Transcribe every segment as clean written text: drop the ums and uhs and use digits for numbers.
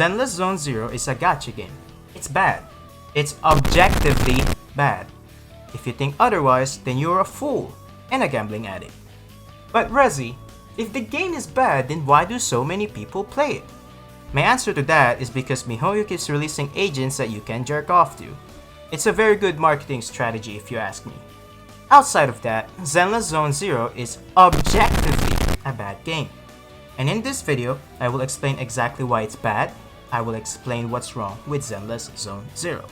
Zenless Zone Zero is a gacha game. It's bad. It's objectively bad. If you think otherwise, then you're a fool and a gambling addict. But RheZZZy, if the game is bad, then why do so many people play it? My answer to that is because MiHoYo keeps releasing agents that you can jerk off to. It's a very good marketing strategy if you ask me. Outside of that, Zenless Zone Zero is objectively a bad game. And in this video, I will explain exactly why it's bad. I will explain what's wrong with Zenless Zone Zero.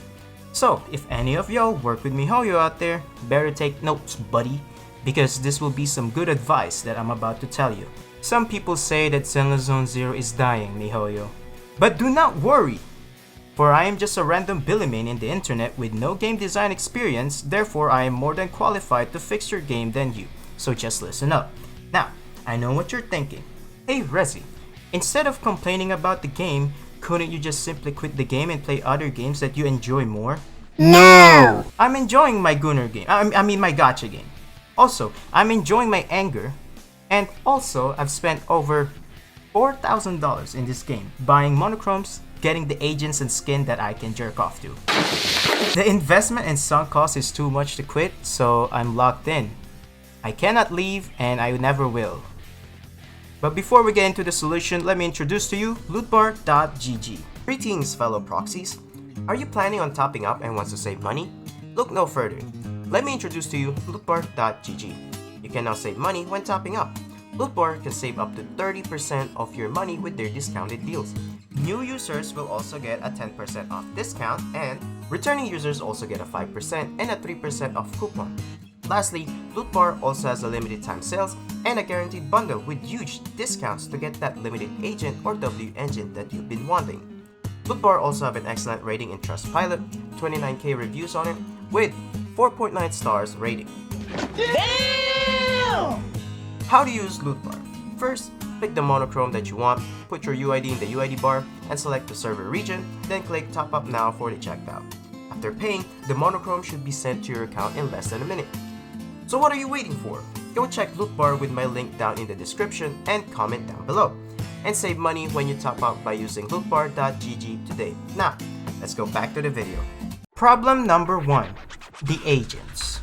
So, if any of y'all work with MiHoYo out there, better take notes, buddy, because this will be some good advice that I'm about to tell you. Some people say that Zenless Zone Zero is dying, MiHoYo. But do not worry, for I am just a random billyman in the internet with no game design experience, therefore I am more than qualified to fix your game than you, so just listen up. Now, I know what you're thinking. Hey RheZZZy, instead of complaining about the game, couldn't you just simply quit the game and play other games that you enjoy more? No! I'm enjoying my Gunner game, my gacha game. Also, I'm enjoying my anger. And also, I've spent over $4,000 in this game, buying monochromes, getting the agents and skin that I can jerk off to. The investment and sunk cost is too much to quit, so I'm locked in. I cannot leave and I never will. But before we get into the solution, let me introduce to you LOOTBAR.gg. Greetings, fellow proxies. Are you planning on topping up and wants to save money? Look no further. Let me introduce to you LOOTBAR.gg. You can now save money when topping up. LOOTBAR can save up to 30% of your money with their discounted deals. New users will also get a 10% off discount, and returning users also get a 5% and a 3% off coupon. Lastly, LOOTBAR also has a limited time sales and a guaranteed bundle with huge discounts to get that limited agent or W engine that you've been wanting. LOOTBAR also have an excellent rating in Trustpilot, 29k reviews on it, with 4.9 stars rating. Damn! How to use LOOTBAR? First, pick the monochrome that you want, put your UID in the UID bar, and select the server region, then click Top Up Now for the checkout. After paying, the monochrome should be sent to your account in less than a minute. So what are you waiting for? Go check LOOTBAR with my link down in the description and comment down below. And save money when you top up by using LOOTBAR.gg today. Now, let's go back to the video. Problem number 1. The agents.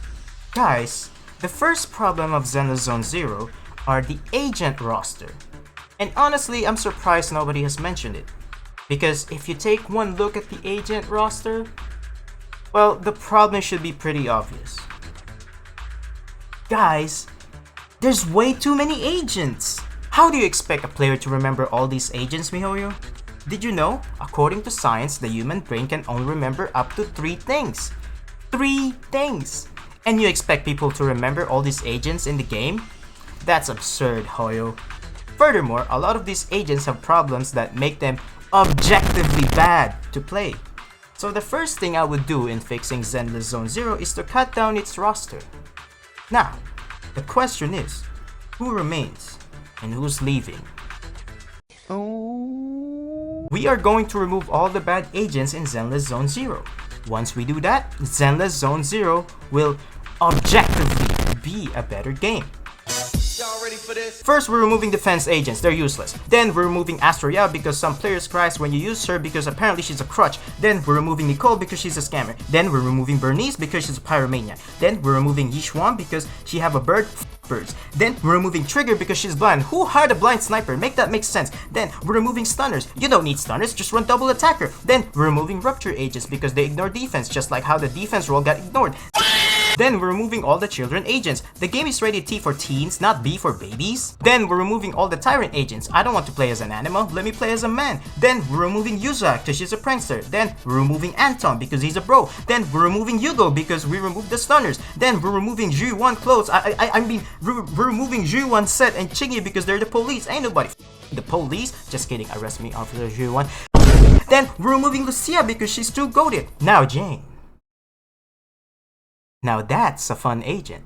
Guys, the first problem of Zenless Zone Zero are the agent roster. And honestly, I'm surprised nobody has mentioned it. Because if you take one look at the agent roster, well, the problem should be pretty obvious. Guys, there's way too many agents! How do you expect a player to remember all these agents, MiHoYo? Did you know, according to science, the human brain can only remember up to 3 things. 3 things! And you expect people to remember all these agents in the game? That's absurd, Hoyo. Furthermore, a lot of these agents have problems that make them objectively bad to play. So the first thing I would do in fixing Zenless Zone Zero is to cut down its roster. Now, the question is, who remains and who's leaving? We are going to remove all the bad agents in Zenless Zone Zero. Once we do that, Zenless Zone Zero will objectively be a better game. Y'all ready for this? First, we're removing defense agents, they're useless. Then we're removing Astroya because some players cries when you use her because apparently she's a crutch. Then we're removing Nicole because she's a scammer. Then we're removing Bernice because she's a pyromania. Then we're removing Yishuan because she have a birds. Then we're removing Trigger because she's blind. Who hired a blind sniper? Make that make sense. Then we're removing stunners. You don't need stunners, just run double attacker. Then we're removing rupture agents because they ignore defense, just like how the defense role got ignored. Then we're removing all the children agents. The game is rated T for teens, not B for babies. Then we're removing all the tyrant agents. I don't want to play as an animal, let me play as a man. Then we're removing Yuza because she's a prankster. Then we're removing Anton because he's a bro. Then we're removing Yugo because we removed the stunners. Then we're removing Ju1 clothes. We're removing Ju1 set and Chingy because they're the police. Ain't nobody the police. Just kidding, arrest me, Officer Ju1. Then we're removing Lucia because she's too goated. Now Jane. Now that's a fun agent.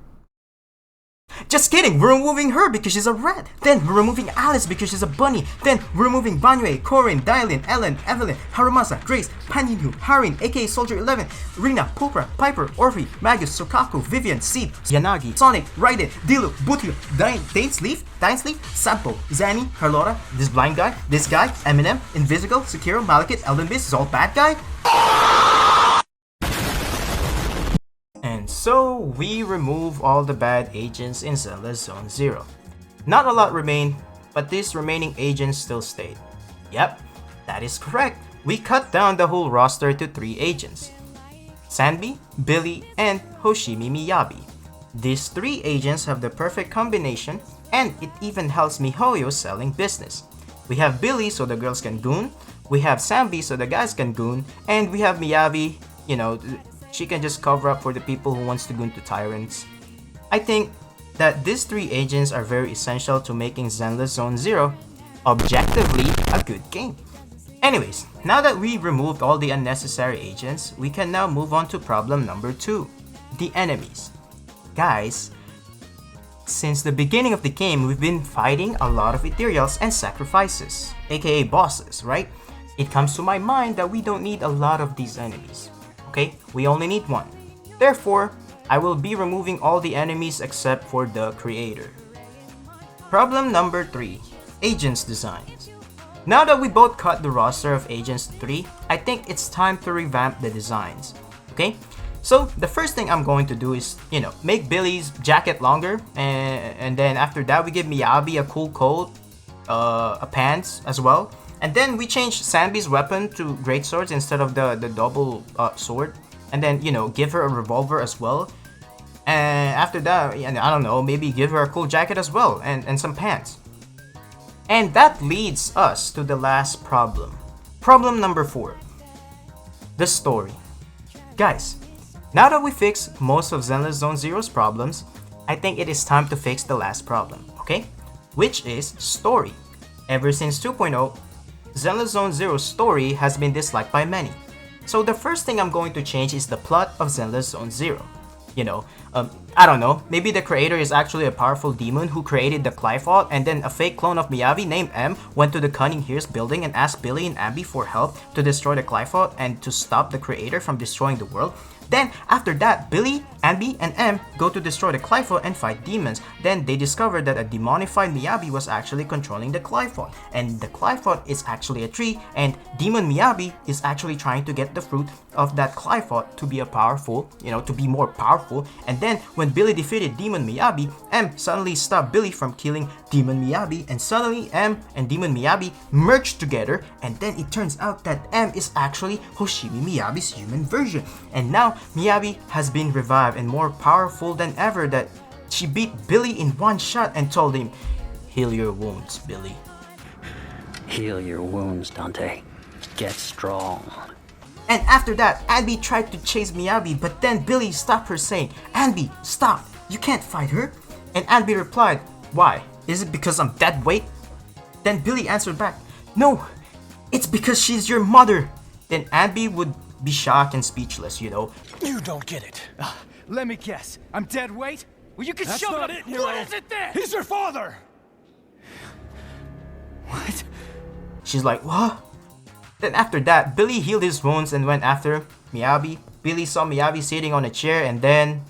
Just kidding, we're removing her because she's a rat. Then we're removing Alice because she's a bunny. Then we're removing Banyue, Corin, Dylan, Ellen, Evelyn, Harumasa, Grace, Paninu, Harin, aka Soldier 11, Rina, Pulpra, Piper, Orphe, Magus, Sokaku, Vivian, Seed, Yanagi, Sonic, Raiden, Dilu, Butio, Dainsleaf, Sampo, Zanny, Carlotta, this blind guy, this guy, Eminem, Invisible, Sekiro, Malekith, Elden Beast, is all bad guy? And so we remove all the bad agents in Zenless Zone Zero. Not a lot remain, but these remaining agents still stayed. Yep, that is correct. We cut down the whole roster to 3 agents: Sanbi, Billy, and Hoshimi Miyabi. These 3 agents have the perfect combination, and it even helps MiHoYo selling business. We have Billy so the girls can goon, we have Sanbi so the guys can goon, and we have Miyabi, you know, she can just cover up for the people who wants to goon to tyrants. I think that these 3 agents are very essential to making Zenless Zone Zero objectively a good game. Anyways, now that we removed all the unnecessary agents, we can now move on to problem number 2, the enemies. Guys, since the beginning of the game, we've been fighting a lot of ethereals and sacrifices, aka bosses, right? It comes to my mind that we don't need a lot of these enemies. Okay, we only need 1. Therefore, I will be removing all the enemies except for the creator. Problem number 3, agents designs. Now that we both cut the roster of agents to 3, I think it's time to revamp the designs. Okay, so the first thing I'm going to do is, make Billy's jacket longer, and then after that we give Miyabi a cool coat, a pants as well. And then we change Sanbi's weapon to great swords instead of the double sword. And then, give her a revolver as well. And after that, I don't know, maybe give her a cool jacket as well and some pants. And that leads us to the last problem. Problem number 4. The story. Guys, now that we fixed most of Zenless Zone Zero's problems, I think it is time to fix the last problem, okay? Which is story. Ever since 2.0, Zenless Zone Zero's story has been disliked by many. So the first thing I'm going to change is the plot of Zenless Zone Zero. I don't know, maybe the creator is actually a powerful demon who created the Clifault, and then a fake clone of Miyabi named M went to the Cunning Here's building and asked Billy and Ambi for help to destroy the Clifault and to stop the creator from destroying the world. Then, after that, Billy, Ambi, and M go to destroy the Clifault and fight demons. Then they discover that a demonified Miyabi was actually controlling the Clifault. And the Clifault is actually a tree, and Demon Miyabi is actually trying to get the fruit of that Clifault to be to be more powerful. And then, when Billy defeated Demon Miyabi, M suddenly stopped Billy from killing Demon Miyabi, and suddenly M and Demon Miyabi merged together, and then it turns out that M is actually Hoshimi Miyabi's human version. And now, Miyabi has been revived and more powerful than ever, that she beat Billy in one shot and told him, "Heal your wounds, Billy." Heal your wounds, Dante. Get strong. And after that, Anbi tried to chase Miyabi, but then Billy stopped her saying, "Anbi, stop, you can't fight her." And Anbi replied, "Why? Is it because I'm dead weight?" Then Billy answered back, "No, it's because she's your mother." Then Anbi would be shocked and speechless, You don't get it. Let me guess. I'm dead weight? Well, you can That's shove not it. it, hero. What is it then? He's your father! What? She's like, "What?" Then after that, Billy healed his wounds and went after Miyabi. Billy saw Miyabi sitting on a chair, and then...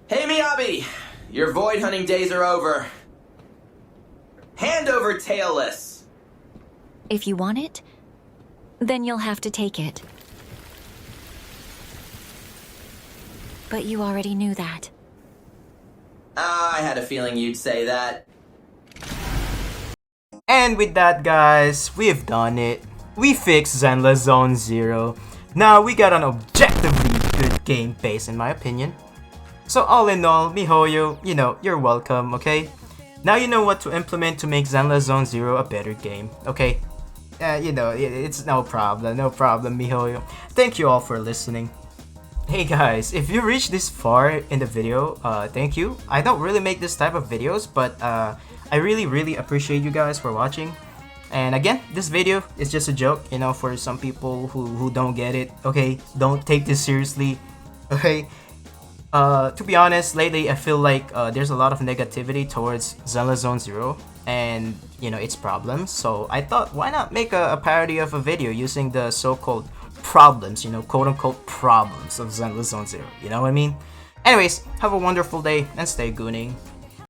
Hey Miyabi! Your void hunting days are over. Hand over Tailless! If you want it, then you'll have to take it. But you already knew that. I had a feeling you'd say that. And with that, guys, we've done it. We fixed Zenless Zone Zero. Now we got an objectively good game base, in my opinion. So all in all, MiHoYo, you're welcome, okay? Now you know what to implement to make Zenless Zone Zero a better game, okay? It's no problem, MiHoYo. Thank you all for listening. Hey guys, if you reached this far in the video, thank you. I don't really make this type of videos, but I really appreciate you guys for watching. And again, this video is just a joke, for some people who don't get it, okay? Don't take this seriously, okay? To be honest, lately I feel like there's a lot of negativity towards Zenless Zone Zero and, you know, its problems. So I thought, why not make a parody of a video using the so-called problems, you know, quote-unquote problems of Zenless Zone Zero. You know what I mean? Anyways, have a wonderful day and stay gooning.